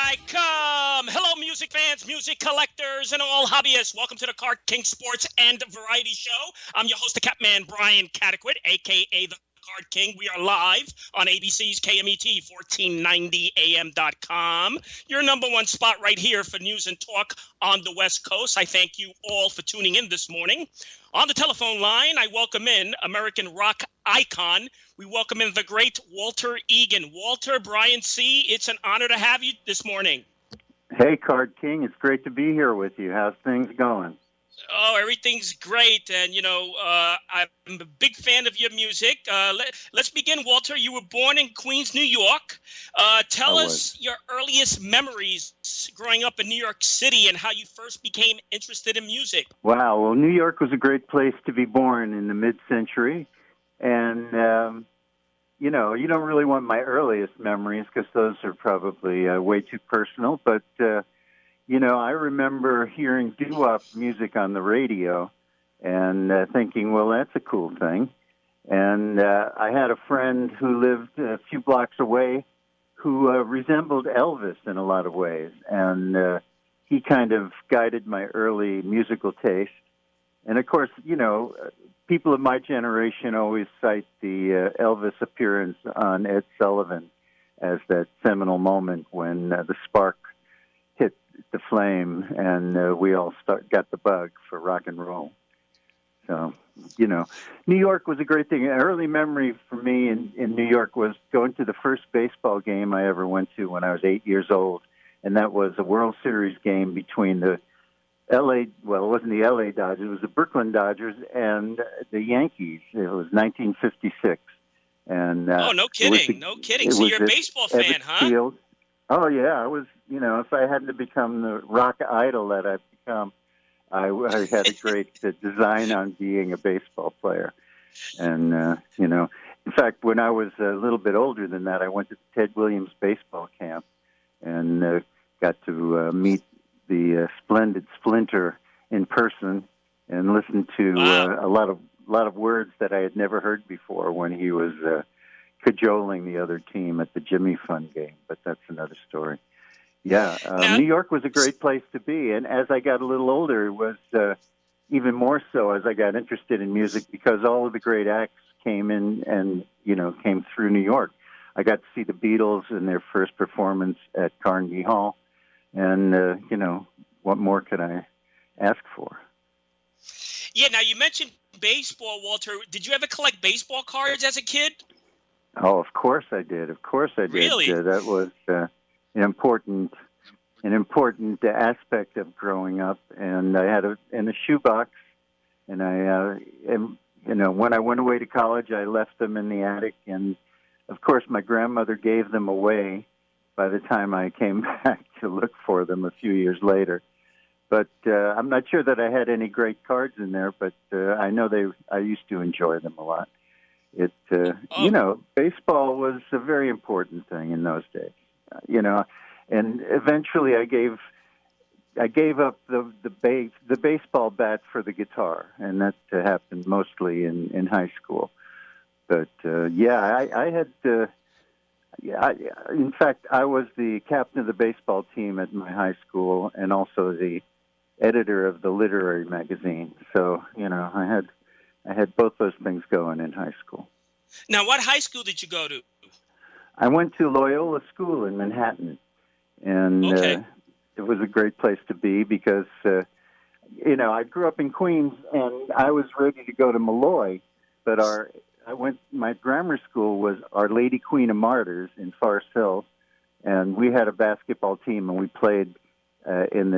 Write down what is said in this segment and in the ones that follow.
I come! Hello, music fans, music collectors, and all hobbyists. Welcome to the Card King Sports and Variety Show. I'm your host, the Catman, Brian Cataquet, a.k.a. the Card King. We are live on ABC's KMET 1490am.com. Your number one spot right here for news and talk on the West Coast. I thank you all for tuning in this morning. On the telephone line, I welcome in American rock icon. We welcome in the great Walter Egan. Walter, Brian C., it's an honor to have you this morning. Hey, Card King. It's great to be here with you. How's things going? Oh, everything's great. And, I'm a big fan of your music. Let's begin, Walter. You were born in Queens, New York. Tell us your earliest memories growing up in New York City and how you first became interested in music. Wow. Well, New York was a great place to be born in the mid-century. And, you don't really want my earliest memories because those are probably way too personal. But, I remember hearing doo-wop music on the radio and thinking, well, that's a cool thing. And I had a friend who lived a few blocks away who resembled Elvis in a lot of ways. And he kind of guided my early musical taste. And, of course, people of my generation always cite the Elvis appearance on Ed Sullivan as that seminal moment when the spark hit the flame and we all got the bug for rock and roll. So, New York was a great thing. An early memory for me in New York was going to the first baseball game I ever went to when I was 8 years old, and that was a World Series game between the it wasn't the L.A. Dodgers, it was the Brooklyn Dodgers and the Yankees. It was 1956. And no kidding. So you're a baseball fan, huh? Field. Oh, yeah. I was, if I hadn't become the rock idol that I've become, I had a great design on being a baseball player. And, in fact, when I was a little bit older than that, I went to Ted Williams baseball camp and got to meet the splendid Splinter in person and listen to a lot of words that I had never heard before when he was cajoling the other team at the Jimmy Fund game. But that's another story. Yeah, New York was a great place to be. And as I got a little older, it was even more so as I got interested in music because all of the great acts came in and, came through New York. I got to see the Beatles in their first performance at Carnegie Hall. And, what more could I ask for? Yeah, now you mentioned baseball, Walter. Did you ever collect baseball cards as a kid? Oh, of course I did. Really? That was an important aspect of growing up. And I had in a shoebox. And when I went away to college, I left them in the attic. And, of course, my grandmother gave them away by the time I came back to look for them a few years later. But I'm not sure that I had any great cards in there, but I know I used to enjoy them a lot. Baseball was a very important thing in those days, and eventually I gave up the baseball bat for the guitar, and that happened mostly in high school. But, I had... in fact, I was the captain of the baseball team at my high school and also the editor of the literary magazine. So, I had both those things going in high school. Now, what high school did you go to? I went to Loyola School in Manhattan, and it was a great place to be because, I grew up in Queens, and I was ready to go to Malloy, but my grammar school was Our Lady Queen of Martyrs in Forest Hills, and we had a basketball team, and we played in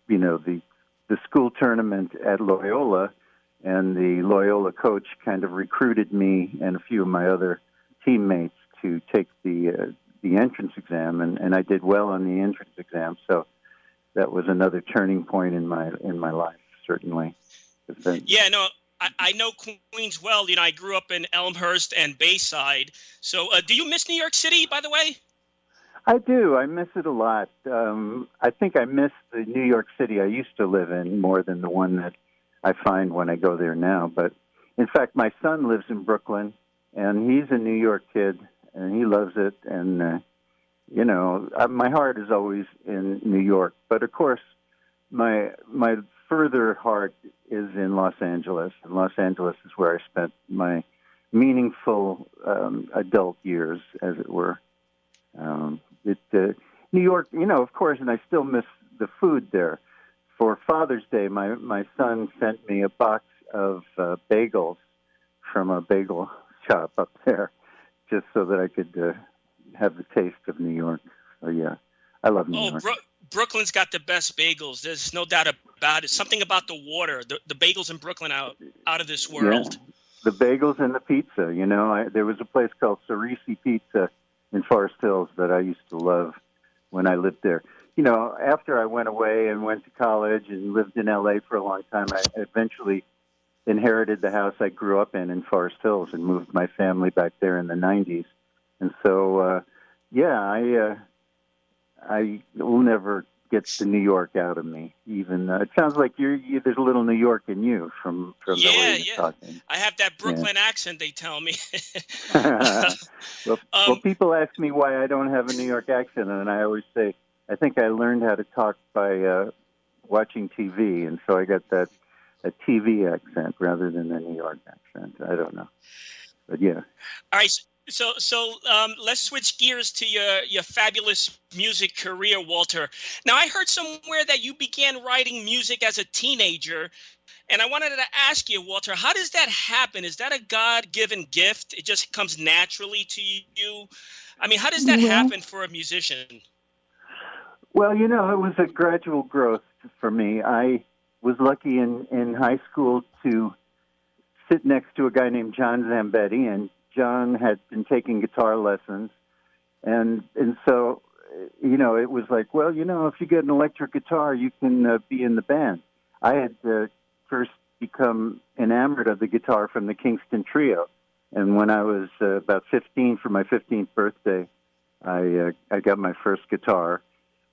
the school tournament at Loyola, and the Loyola coach kind of recruited me and a few of my other teammates to take the entrance exam, and I did well on the entrance exam, so that was another turning point in my life, certainly. I know Queens well. I grew up in Elmhurst and Bayside. So do you miss New York City, by the way? I do. I miss it a lot. I think I miss the New York City I used to live in more than the one that I find when I go there now. But, in fact, my son lives in Brooklyn, and he's a New York kid, and he loves it. And, my heart is always in New York, but of course, my further heart is in Los Angeles, and Los Angeles is where I spent my meaningful adult years, as it were. New York, of course, and I still miss the food there. For Father's Day, my son sent me a box of bagels from a bagel shop up there, just so that I could have the taste of New York. So yeah, I love New York. Brooklyn's got the best bagels. There's no doubt about it. Something about the water, the bagels in Brooklyn out of this world. Yeah. The bagels and the pizza. There was a place called Cerisi Pizza in Forest Hills that I used to love when I lived there. After I went away and went to college and lived in L.A. for a long time, I eventually inherited the house I grew up in Forest Hills and moved my family back there in the 90s. And so, I will never get the New York out of me. Even it sounds like there's a little New York in you from the way you're talking. I have that Brooklyn accent, they tell me. Well, people ask me why I don't have a New York accent, and I always say, I think I learned how to talk by watching TV, and so I got a TV accent rather than a New York accent. I don't know, but yeah. All right. So let's switch gears to your fabulous music career, Walter. Now, I heard somewhere that you began writing music as a teenager, and I wanted to ask you, Walter, how does that happen? Is that a God-given gift? It just comes naturally to you? I mean, how does that happen for a musician? Well, it was a gradual growth for me. I was lucky in high school to sit next to a guy named John Zambetti, and John had been taking guitar lessons, and so, it was like, well, if you get an electric guitar, you can be in the band. I had first become enamored of the guitar from the Kingston Trio, and when I was about 15, for my 15th birthday, I got my first guitar,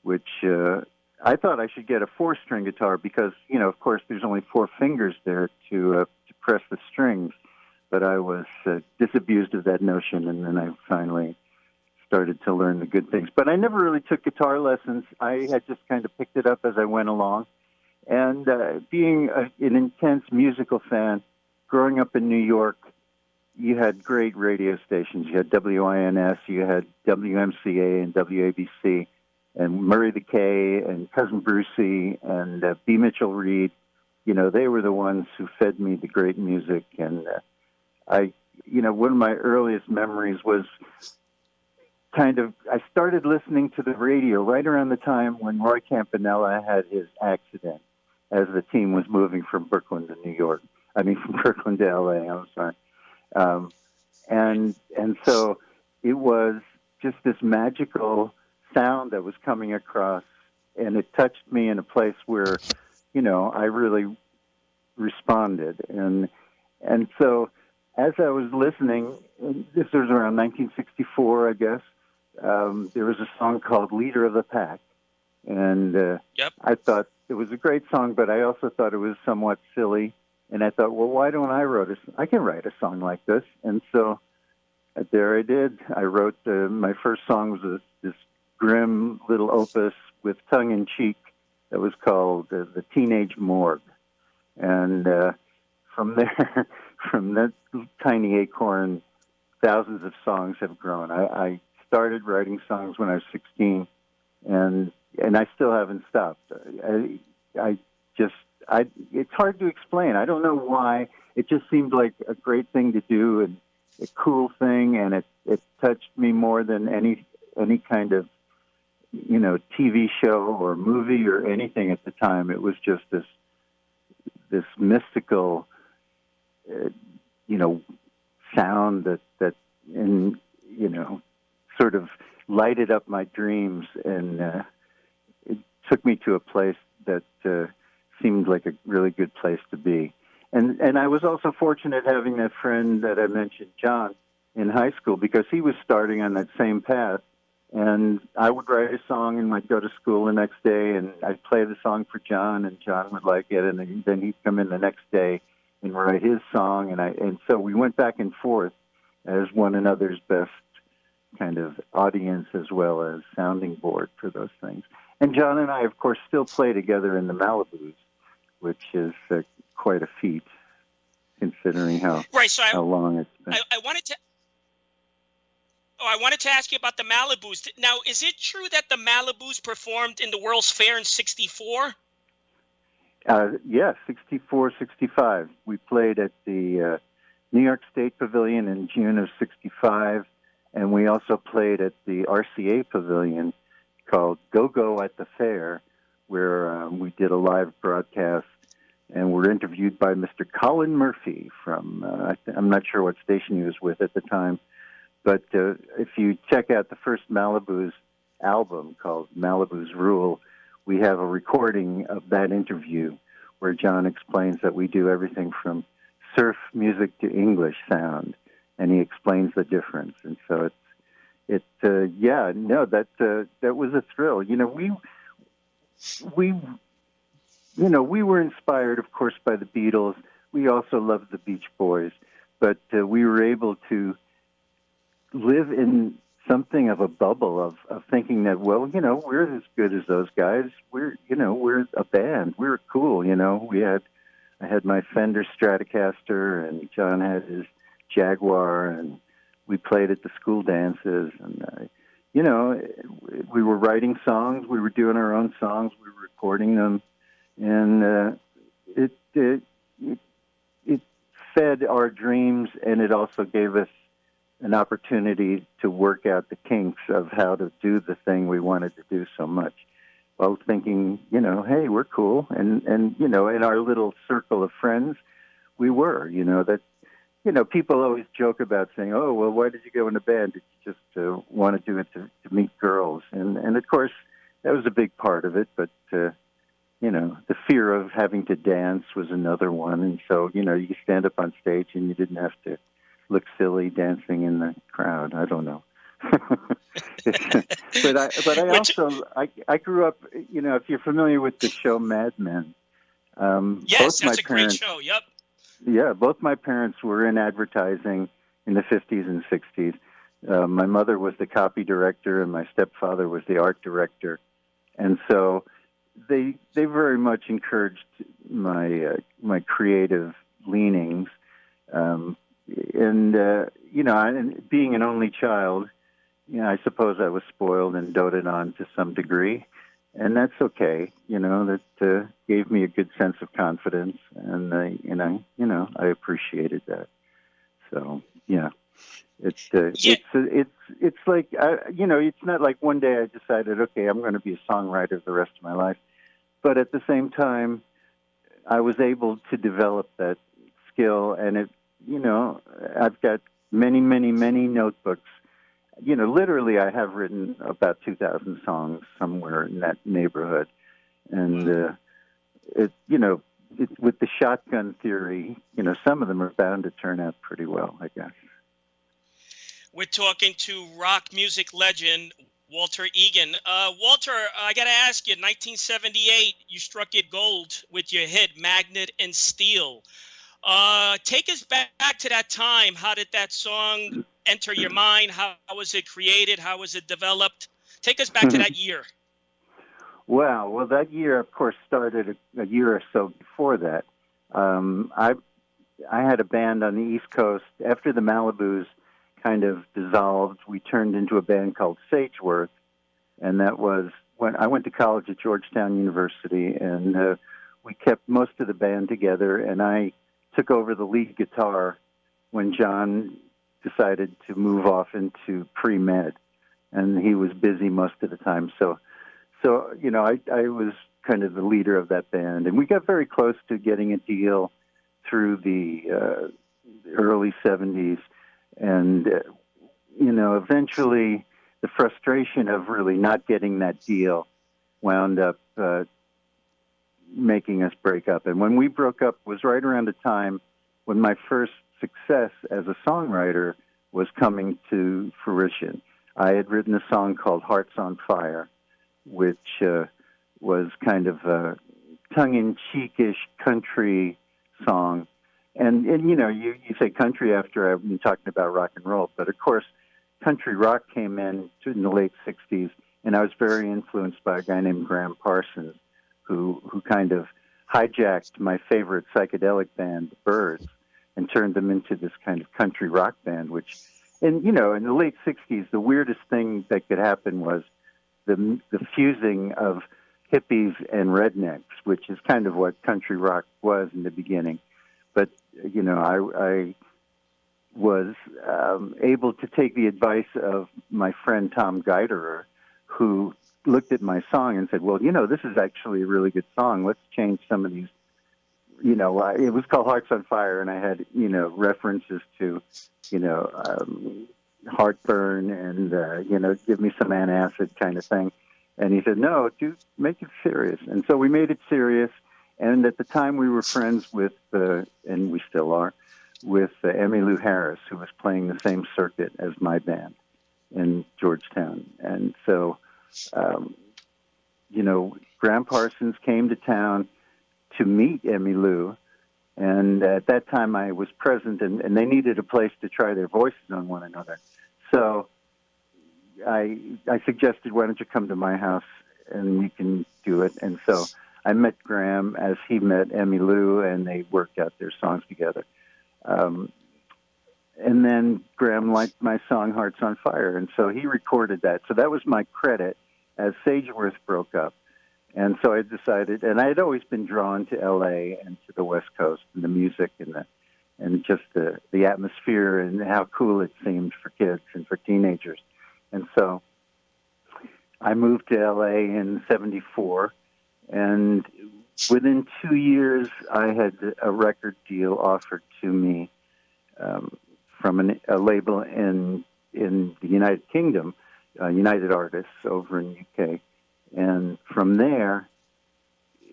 which I thought I should get a 4-string guitar because, of course, there's only 4 fingers there to press the strings. But I was disabused of that notion, and then I finally started to learn the good things. But I never really took guitar lessons. I had just kind of picked it up as I went along. And being an intense musical fan, growing up in New York, you had great radio stations. You had WINS, you had WMCA and WABC, and Murray the K, and Cousin Brucey, and B. Mitchell Reed. They were the ones who fed me the great music, and one of my earliest memories was I started listening to the radio right around the time when Roy Campanella had his accident as the team was moving from Brooklyn to New York. From Brooklyn to L.A., I'm sorry. And so it was just this magical sound that was coming across, and it touched me in a place where, I really responded. And so as I was listening, this was around 1964, I guess, there was a song called Leader of the Pack. And I thought it was a great song, but I also thought it was somewhat silly. And I thought, well, why don't I can write a song like this. And so there I did. I wrote, my first song was this grim little opus with tongue-in-cheek that was called The Teenage Morgue. And from there, from that tiny acorn, thousands of songs have grown. I started writing songs when I was 16, and I still haven't stopped. It's hard to explain. I don't know why. It just seemed like a great thing to do and a cool thing, and it touched me more than any kind of TV show or movie or anything at the time. It was just this mystical sound that sort of lighted up my dreams, and it took me to a place that seemed like a really good place to be. And I was also fortunate having that friend that I mentioned, John, in high school, because he was starting on that same path. And I would write a song and I'd go to school the next day and I'd play the song for John, and John would like it, and then he'd come in the next day and write his song, and so we went back and forth as one another's best kind of audience as well as sounding board for those things. And John and I, of course, still play together in the Malibus, which is quite a feat considering how long it's been. I wanted to. Oh, I wanted to ask you about the Malibus. Now, is it true that the Malibus performed in the World's Fair in '64? Yeah, 64, 65. We played at the New York State Pavilion in June of '65, and we also played at the RCA Pavilion called Go-Go at the Fair, where we did a live broadcast, and were interviewed by Mr. Colin Murphy from, I'm not sure what station he was with at the time, but if you check out the first Malibus album called Malibus Rule, we have a recording of that interview where John explains that we do everything from surf music to English sound, and he explains the difference. And so that was a thrill. We were inspired, of course, by the Beatles. We also loved the Beach Boys, but we were able to live in something of a bubble of thinking that, well, we're as good as those guys. We're a band. We're cool. I had my Fender Stratocaster, and John had his Jaguar, and we played at the school dances, and we were writing songs. We were doing our own songs. We were recording them, and it fed our dreams, and it also gave us an opportunity to work out the kinks of how to do the thing we wanted to do so much, while thinking, hey, we're cool, and in our little circle of friends, we were, people always joke about saying, oh, well, why did you go in a band? Did you just want to do it to meet girls? And of course, that was a big part of it, but, the fear of having to dance was another one. And so, you stand up on stage and you didn't have to look silly dancing in the crowd. I don't know. but I grew up, if you're familiar with the show Mad Men. Yes, that's a great show. Yep. Yeah, both my parents were in advertising in the 50s and 60s. My mother was the copy director, and my stepfather was the art director. And so they very much encouraged my creative leanings. And being an only child, I suppose I was spoiled and doted on to some degree. And that's okay, that gave me a good sense of confidence, and I appreciated that. So yeah, it's like it's not like one day I decided, okay, I'm going to be a songwriter the rest of my life, but at the same time, I was able to develop that skill, and I've got many, many, many notebooks. Literally, I have written about 2,000 songs somewhere in that neighborhood. And, with the shotgun theory, some of them are bound to turn out pretty well, I guess. We're talking to rock music legend Walter Egan. Walter, I got to ask you, 1978, you struck it gold with your hit Magnet and Steel. Take us back to that time. How did that song enter your mind? How was it created? How was it developed? Take us back to that year. Well, that year, of course, started a year or so before that. I had a band on the East Coast. After the Malibus kind of dissolved, we turned into a band called Sageworth, and that was when I went to college at Georgetown University, and we kept most of the band together, and I took over the lead guitar when John decided to move off into pre-med, and he was busy most of the time. So I was kind of the leader of that band, and we got very close to getting a deal through the early 70s, and eventually the frustration of really not getting that deal wound up making us break up. And when we broke up was right around the time when my first success as a songwriter was coming to fruition. I had written a song called Hearts on Fire, which was kind of a tongue-in-cheekish country song. And you say country after I've been talking about rock and roll, but of course, country rock came in the late 60s, and I was very influenced by a guy named Graham Parsons, who kind of hijacked my favorite psychedelic band, the Byrds, and turned them into this kind of country rock band, which, and in the late 60s, the weirdest thing that could happen was the fusing of hippies and rednecks, which is kind of what country rock was in the beginning. But, I was able to take the advice of my friend Tom Geiderer, who looked at my song and said, well, this is actually a really good song. Let's change some of these. It was called Hearts on Fire, and I had, references to, heartburn and, give me some antacid kind of thing. And he said, no, dude, make it serious. And so we made it serious. And at the time we were friends with, and we still are, with Emmylou Harris, who was playing the same circuit as my band in Georgetown. And so, Graham Parsons came to town to meet Emmylou. And at that time I was present, and they needed a place to try their voices on one another. So I suggested, why don't you come to my house and you can do it. And so I met Graham as he met Emmylou, and they worked out their songs together. And then Graham liked my song Hearts on Fire, and so he recorded that. So that was my credit as Sageworth broke up. And so I decided, and I had always been drawn to L.A. and to the West Coast and the music and just the atmosphere and how cool it seemed for kids and for teenagers. And so I moved to L.A. in '74, and within 2 years I had a record deal offered to me from a label in the United Kingdom, United Artists over in UK. And from there,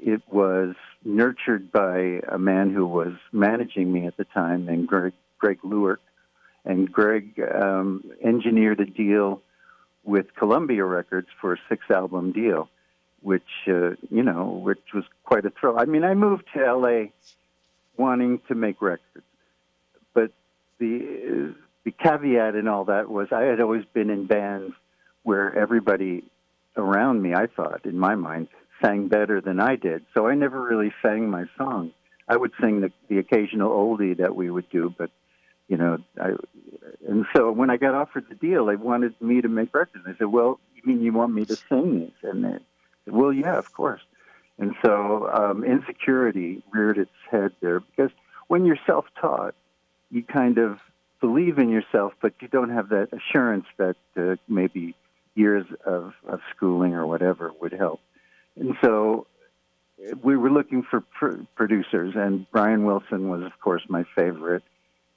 it was nurtured by a man who was managing me at the time named Greg Lewert. And Greg engineered a deal with Columbia Records for a 6-album deal, which was quite a thrill. I mean, I moved to L.A. wanting to make records, but the caveat in all that was I had always been in bands where everybody around me, I thought, in my mind, sang better than I did. So I never really sang my songs. I would sing the occasional oldie that we would do, but, and so when I got offered the deal, they wanted me to make records. I said, well, you mean you want me to sing these? And they said, well, yeah, of course. And so insecurity reared its head there, because when you're self-taught, you kind of believe in yourself, but you don't have that assurance that maybe years of schooling or whatever would help. And so we were looking for producers, and Brian Wilson was, of course, my favorite.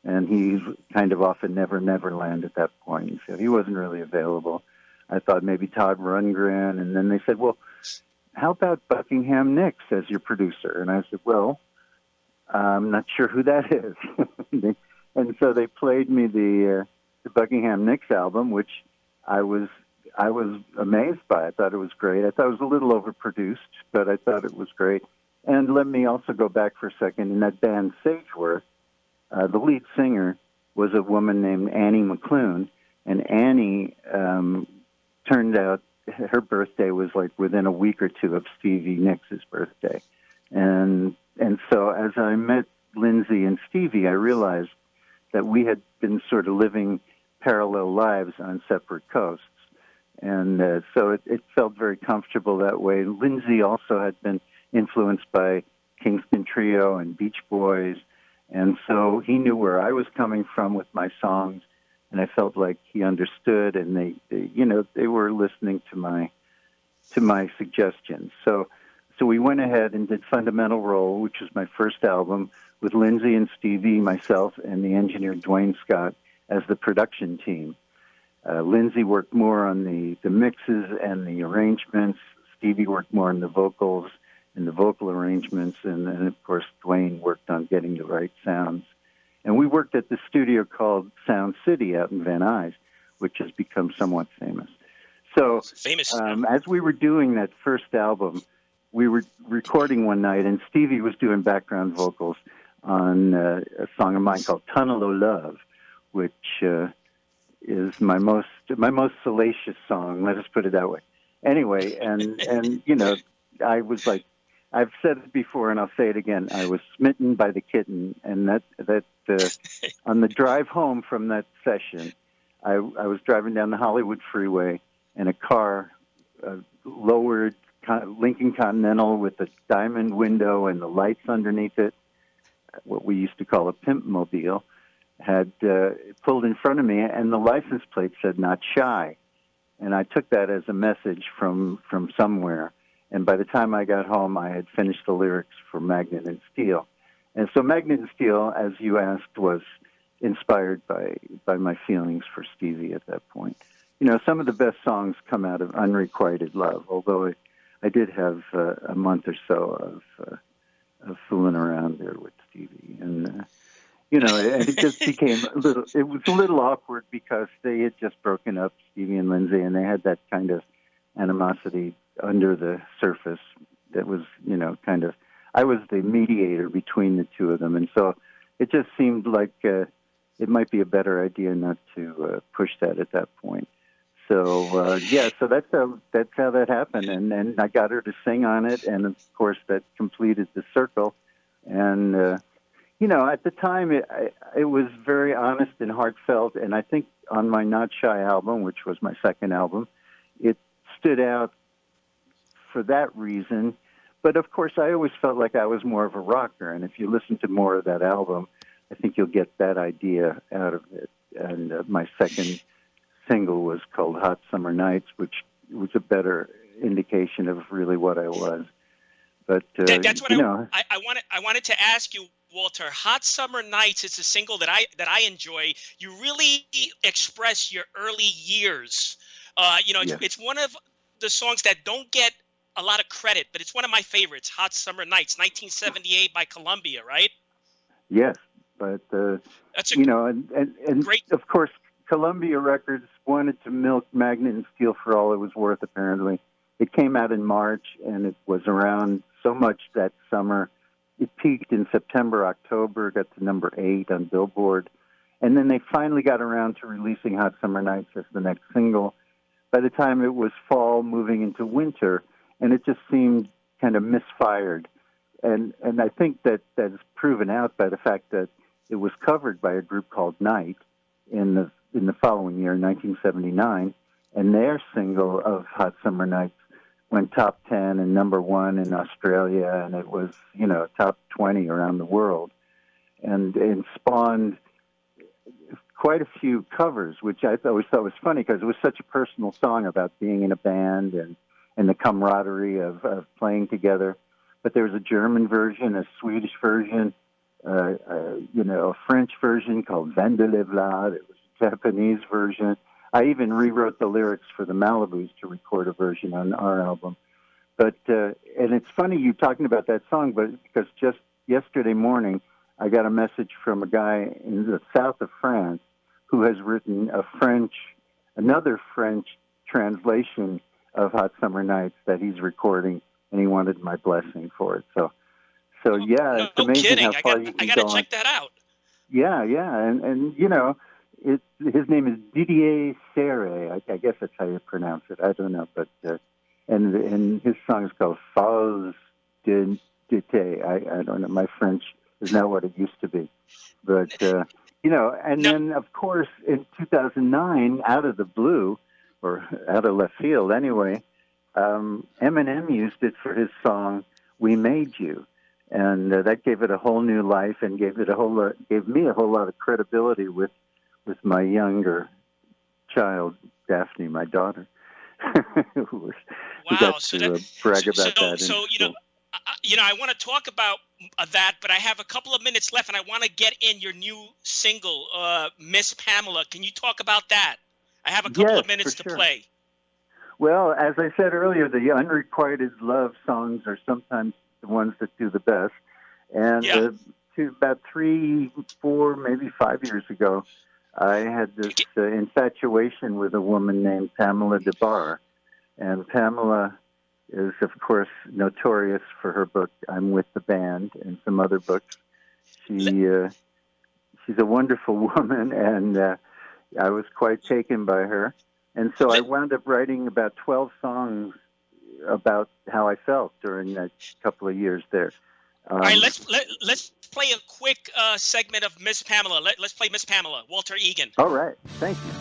And he's kind of off in Never Neverland at that point. So he wasn't really available. I thought maybe Todd Rundgren. And then they said, well, how about Buckingham Nicks as your producer? And I said, well, I'm not sure who that is. And so they played me the Buckingham Nicks album, which I was amazed by. I thought it was great. I thought it was a little overproduced, but I thought it was great. And let me also go back for a second. In that band, Sageworth, the lead singer was a woman named Annie McClune, and Annie turned out her birthday was like within a week or two of Stevie Nicks' birthday. And so as I met Lindsay and Stevie, I realized that we had been sort of living parallel lives on separate coasts. And so it felt very comfortable that way. Lindsay also had been influenced by Kingston Trio and Beach Boys, and so he knew where I was coming from with my songs, and I felt like he understood, and they were listening to my suggestions. So we went ahead and did Fundamental Role, which was my first album, with Lindsay and Stevie, myself, and the engineer Dwayne Scott as the production team. Lindsay worked more on the mixes and the arrangements. Stevie worked more on the vocals and the vocal arrangements. And of course, Dwayne worked on getting the right sounds. And we worked at the studio called Sound City out in Van Nuys, which has become somewhat famous. So as we were doing that first album, we were recording one night, and Stevie was doing background vocals on a song of mine called Tunnel o' Love, which is my most salacious song. Let us put it that way. Anyway, and I was like, I've said it before, and I'll say it again. I was smitten by the kitten, and that on the drive home from that session, I was driving down the Hollywood freeway, and a car, lowered Lincoln Continental with a diamond window and the lights underneath it, what we used to call a pimp mobile, had pulled in front of me, and the license plate said "not shy," and I took that as a message from somewhere. And by the time I got home, I had finished the lyrics for Magnet and Steel. And so Magnet and Steel, as you asked, was inspired by my feelings for Stevie at that point. Some of the best songs come out of unrequited love, although I did have a month or so of fooling around there with Stevie. And, and it just became it was a little awkward because they had just broken up, Stevie and Lindsay, and they had that kind of animosity under the surface that was, kind of, I was the mediator between the two of them. And so it just seemed like it might be a better idea not to push that at that point. So, so that's how that happened. And then I got her to sing on it. And of course that completed the circle. And, at the time it was very honest and heartfelt. And I think on my Not Shy album, which was my second album, it stood out for that reason. But of course, I always felt like I was more of a rocker. And if you listen to more of that album, I think you'll get that idea out of it. And my second single was called Hot Summer Nights, which was a better indication of really what I was. But that's what I wanted to ask you, Walter. Hot Summer Nights is a single that I enjoy. You really express your early years. It's one of the songs that don't get a lot of credit, but it's one of my favorites. Hot Summer Nights, 1978 by Columbia, right? Yes, but that's a and great. Of course, Columbia Records wanted to milk Magnet and Steel for all it was worth. Apparently, it came out in March, and it was around so much that summer. It peaked in September, October, got to number 8 on Billboard, and then they finally got around to releasing Hot Summer Nights as the next single. By the time it was fall, moving into winter, and it just seemed kind of misfired. And I think that is proven out by the fact that it was covered by a group called Night in the following year, 1979, and their single of Hot Summer Nights went top 10 and number 1 in Australia, and it was, top 20 around the world, and spawned quite a few covers, which I always thought was funny because it was such a personal song about being in a band and the camaraderie of playing together. But there was a German version, a Swedish version, a French version called Vendelevla. There was a Japanese version. I even rewrote the lyrics for the Malibus to record a version on our album. But and it's funny you talking about that song, but because just yesterday morning I got a message from a guy in the south of France who has written another French translation of Hot Summer Nights that he's recording, and he wanted my blessing for it. So yeah, it's amazing how far you can go. I gotta check that out. Yeah, and his name is Didier Serre. I guess that's how you pronounce it. I don't know, but and his song is called Phase d'été. I don't know. My French is not what it used to be, but then of course in 2009, out of the blue, or out of left field anyway, Eminem used it for his song "We Made You," and that gave it a whole new life and gave me a whole lot of credibility with my younger child, Daphne, my daughter, who got to brag about that. So I want to talk about that, but I have a couple of minutes left, and I want to get in your new single, Miss Pamela. Can you talk about that? I have a couple of minutes to play. Well, as I said earlier, the unrequited love songs are sometimes the ones that do the best. And about 3, 4, maybe 5 years ago, I had this infatuation with a woman named Pamela DeBar. And Pamela is, of course, notorious for her book, I'm With the Band, and some other books. She's a wonderful woman, and I was quite taken by her. And so I wound up writing about 12 songs about how I felt during that couple of years there. All right, let's play a quick segment of Miss Pamela. Let's play Miss Pamela, Walter Egan. All right, thank you.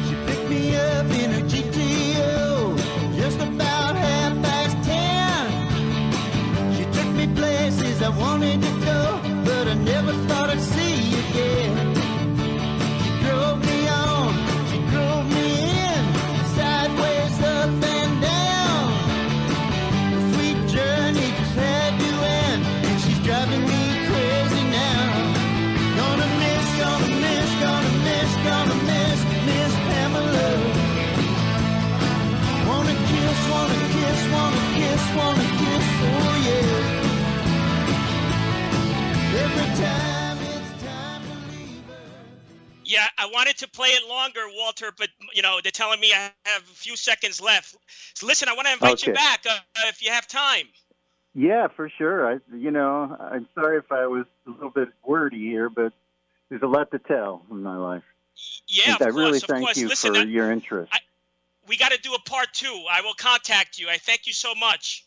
She picked me up in her GTO just about 10:30. She took me places I wanted to go, but I never thought I'd see you again. She drove me on, she drove me in, sideways, up and down. The sweet journey just had to end, and she's driving me crazy now. Gonna miss, gonna miss, gonna miss, gonna miss Miss Pamela. Wanna kiss, wanna kiss, wanna kiss, wanna kiss, oh yeah. Every time it's time to leave her. Yeah, I wanted to play it longer, Walter, but they're telling me I have a few seconds left. So listen, I want to invite you back if you have time. Yeah, for sure. I'm sorry if I was a little bit wordy here, but there's a lot to tell in my life. Yeah, I really thank you for your interest. We got to do a part 2. I will contact you. I thank you so much.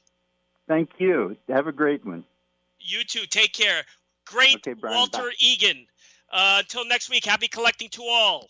Thank you. Have a great one. You too. Take care. Great, okay, Brian, Walter bye. Egan. Until next week, happy collecting to all.